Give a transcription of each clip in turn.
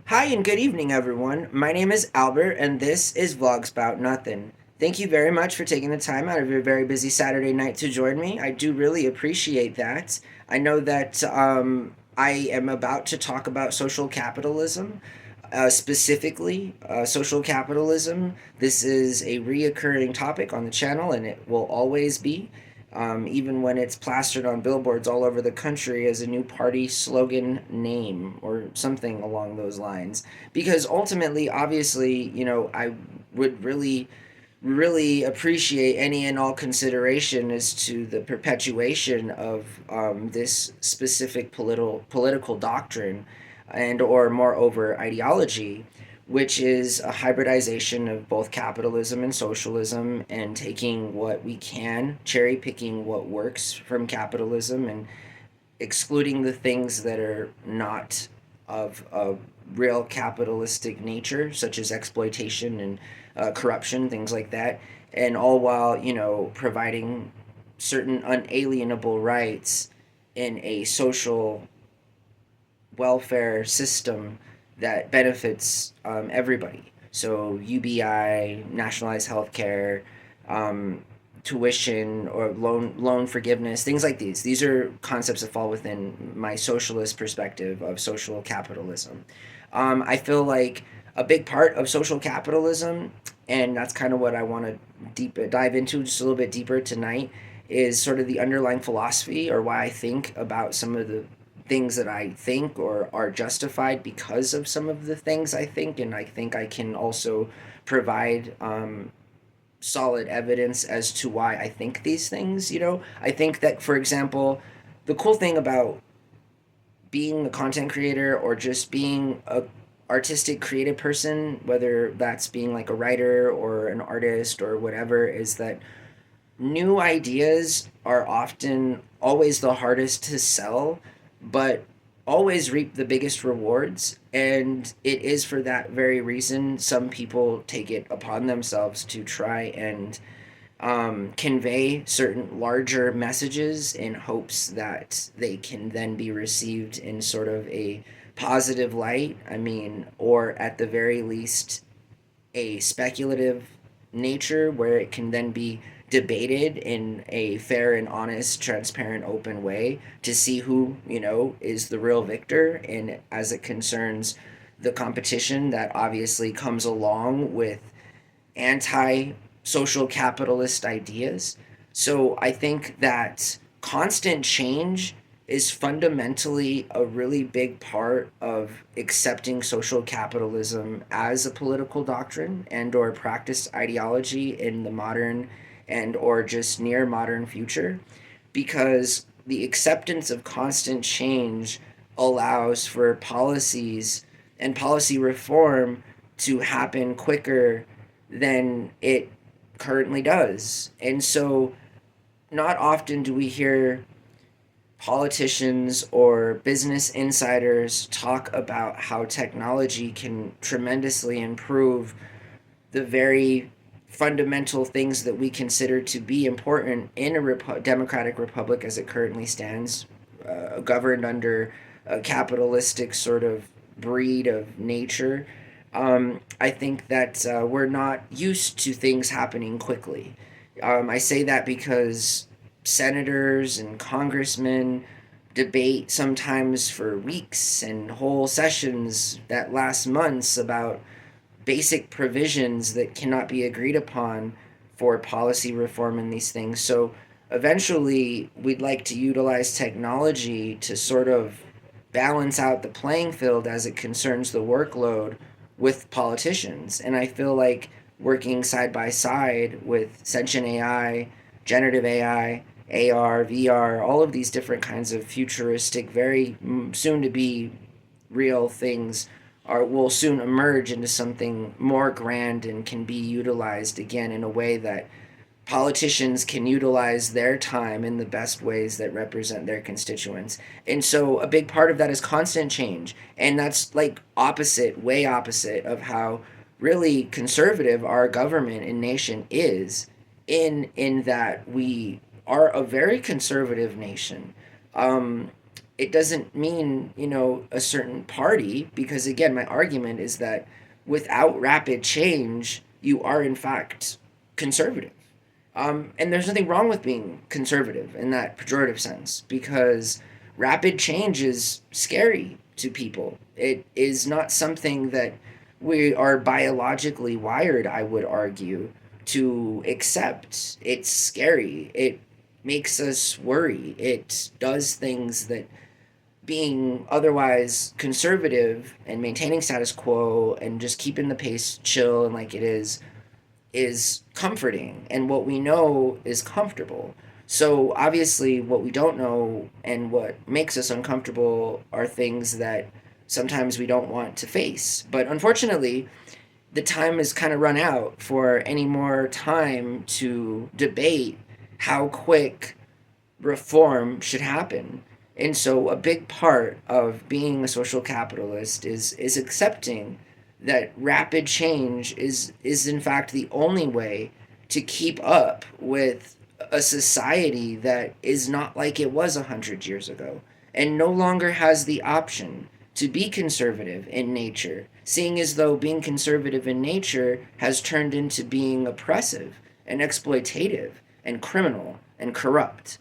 Hi and good evening, everyone. My name is Albert, and this is VlogsBoutNothin. Thank you very much for taking the time out of your very busy Saturday night to join me. I do really appreciate that. I know that I am about to talk about social capitalism, specifically social capitalism. This is a reoccurring topic on the channel, and it will always be even when it's plastered on billboards all over the country as a new party slogan name or something along those lines. Because ultimately, obviously, I would really appreciate any and all consideration as to the perpetuation of this specific political doctrine and or moreover ideology, which is a hybridization of both capitalism and socialism, and taking what we can, cherry picking what works from capitalism and excluding the things that are not of a real capitalistic nature, such as exploitation and corruption, things like that, and all while, providing certain unalienable rights in a social welfare system that benefits everybody. So UBI, nationalized healthcare, tuition or loan forgiveness, things like these. These are concepts that fall within my socialist perspective of social capitalism. I feel like a big part of social capitalism, and that's kind of what I want to dive into just a little bit deeper tonight, is sort of the underlying philosophy or why I think about some of the things that I think or are justified because of some of the things I think, and I think I can also provide solid evidence as to why I think these things. I think that, for example, the cool thing about being a content creator or just being a artistic creative person, whether that's being like a writer or an artist or whatever, is that new ideas are often always the hardest to sell, but always reap the biggest rewards. And it is for that very reason some people take it upon themselves to try and convey certain larger messages in hopes that they can then be received in sort of a positive light. I mean, or at the very least, a speculative nature where it can then be debated in a fair and honest, transparent, open way to see who, is the real victor. And as it concerns the competition that obviously comes along with anti social capitalist ideas. So I think that constant change is fundamentally a really big part of accepting social capitalism as a political doctrine and or practiced ideology in the modern and or just near modern future, because the acceptance of constant change allows for policies and policy reform to happen quicker than it currently does. And so, not often do we hear politicians or business insiders talk about how technology can tremendously improve the very fundamental things that we consider to be important in a democratic republic as it currently stands, governed under a capitalistic sort of breed of nature. I think that we're not used to things happening quickly. I say that because senators and congressmen debate sometimes for weeks and whole sessions that last months about basic provisions that cannot be agreed upon for policy reform in these things. So eventually, we'd like to utilize technology to sort of balance out the playing field as it concerns the workload with politicians. And I feel like working side by side with sentient AI, generative AI, AR, VR, all of these different kinds of futuristic, very soon to be real things will soon emerge into something more grand and can be utilized again in a way that politicians can utilize their time in the best ways that represent their constituents. And so a big part of that is constant change. And that's like opposite, way opposite of how really conservative our government and nation is, in that we are a very conservative nation. it doesn't mean, a certain party, because again, my argument is that without rapid change, you are in fact conservative. And there's nothing wrong with being conservative in that pejorative sense, because rapid change is scary to people. It is not something that we are biologically wired, I would argue, to accept. It's scary. It makes us worry. It does things that being otherwise conservative and maintaining status quo and just keeping the pace chill and like it is comforting, and what we know is comfortable. So obviously what we don't know and what makes us uncomfortable are things that sometimes we don't want to face. But unfortunately, the time has kind of run out for any more time to debate how quick reform should happen. And so a big part of being a social capitalist is accepting that rapid change is in fact the only way to keep up with a society that is not like it was 100 years ago and no longer has the option to be conservative in nature, seeing as though being conservative in nature has turned into being oppressive and exploitative and criminal and corrupt.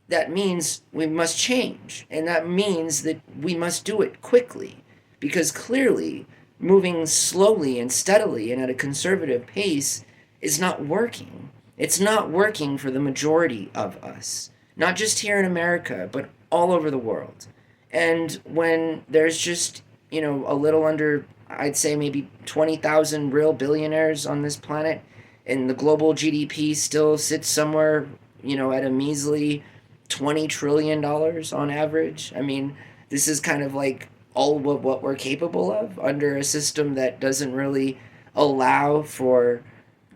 That means we must change. And that means that we must do it quickly. Because clearly, moving slowly and steadily and at a conservative pace is not working. It's not working for the majority of us, not just here in America, but all over the world. And when there's just, a little under, I'd say maybe 20,000 real billionaires on this planet, and the global GDP still sits somewhere, at a measly $20 trillion on average. I mean, this is kind of like all of what we're capable of under a system that doesn't really allow for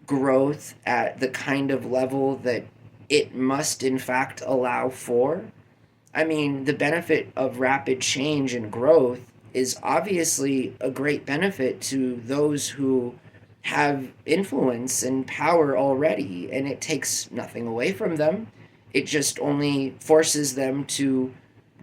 growth at the kind of level that it must in fact allow for. I mean, the benefit of rapid change and growth is obviously a great benefit to those who have influence and power already, and it takes nothing away from them. It just only forces them to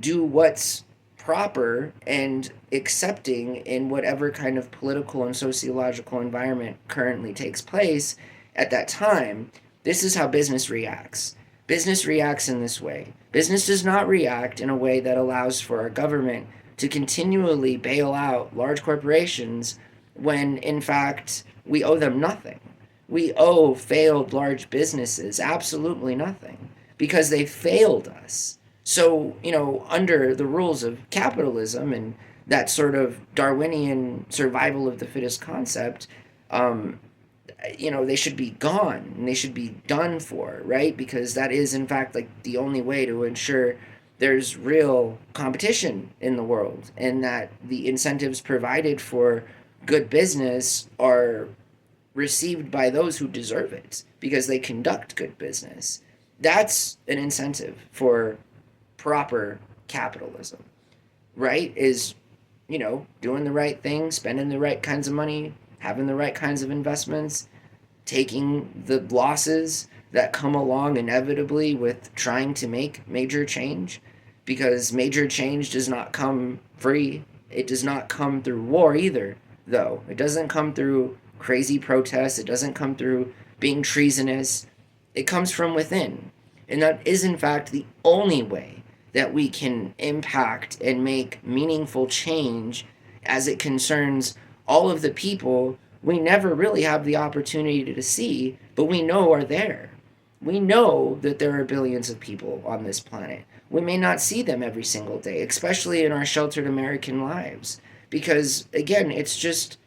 do what's proper and accepting in whatever kind of political and sociological environment currently takes place at that time. This is how business reacts. Business reacts in this way. Business does not react in a way that allows for our government to continually bail out large corporations when, in fact, we owe them nothing. We owe failed large businesses absolutely nothing because they failed us. So, under the rules of capitalism and that sort of Darwinian survival of the fittest concept, they should be gone and they should be done for, right? Because that is, in fact, like the only way to ensure there's real competition in the world and that the incentives provided for good business are received by those who deserve it because they conduct good business. That's an incentive for proper capitalism, right? Is, doing the right thing, spending the right kinds of money, having the right kinds of investments, taking the losses that come along inevitably with trying to make major change, because major change does not come free. It does not come through war either, though. It doesn't come through crazy protests. It doesn't come through being treasonous. It comes from within. And that is, in fact, the only way that we can impact and make meaningful change as it concerns all of the people we never really have the opportunity to see, but we know are there. We know that there are billions of people on this planet. We may not see them every single day, especially in our sheltered American lives. Because, again, it's just,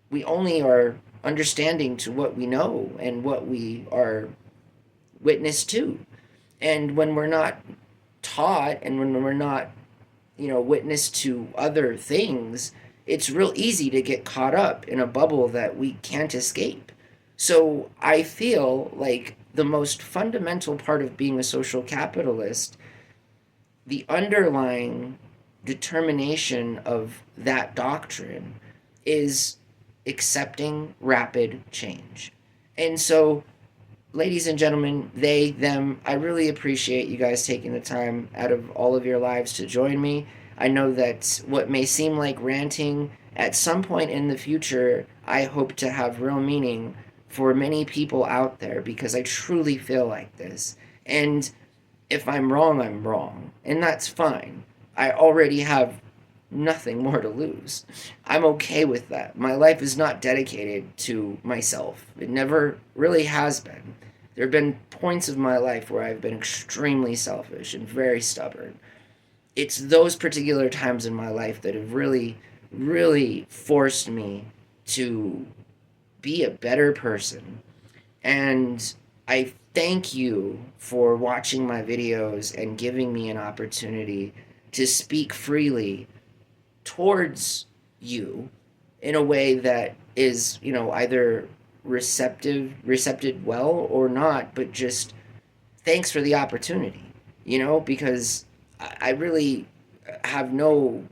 we only are understanding to what we know and what we are witness to. And when we're not taught and when we're not, witness to other things, it's real easy to get caught up in a bubble that we can't escape. So I feel like the most fundamental part of being a social capitalist, the underlying determination of that doctrine, is accepting rapid change. And so ladies and gentlemen, they, them, I really appreciate you guys taking the time out of all of your lives to join me. I know that what may seem like ranting at some point in the future, I hope to have real meaning for many people out there because I truly feel like this. And if I'm wrong, I'm wrong. And that's fine. I already have nothing more to lose. I'm okay with that. My life is not dedicated to myself. It never really has been. There have been points of my life where I've been extremely selfish and very stubborn. It's those particular times in my life that have really, really forced me to be a better person. And I thank you for watching my videos and giving me an opportunity to speak freely towards you in a way that is, either receptive well or not, but just thanks for the opportunity, because I really have no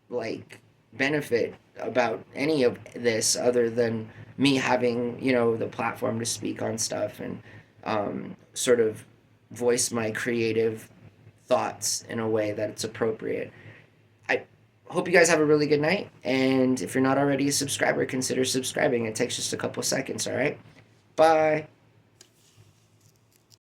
like benefit about any of this other than me having, the platform to speak on stuff and sort of voice my creative thoughts in a way that it's appropriate. I hope you guys have a really good night. And if you're not already a subscriber, consider subscribing. It takes just a couple seconds, all right? Bye.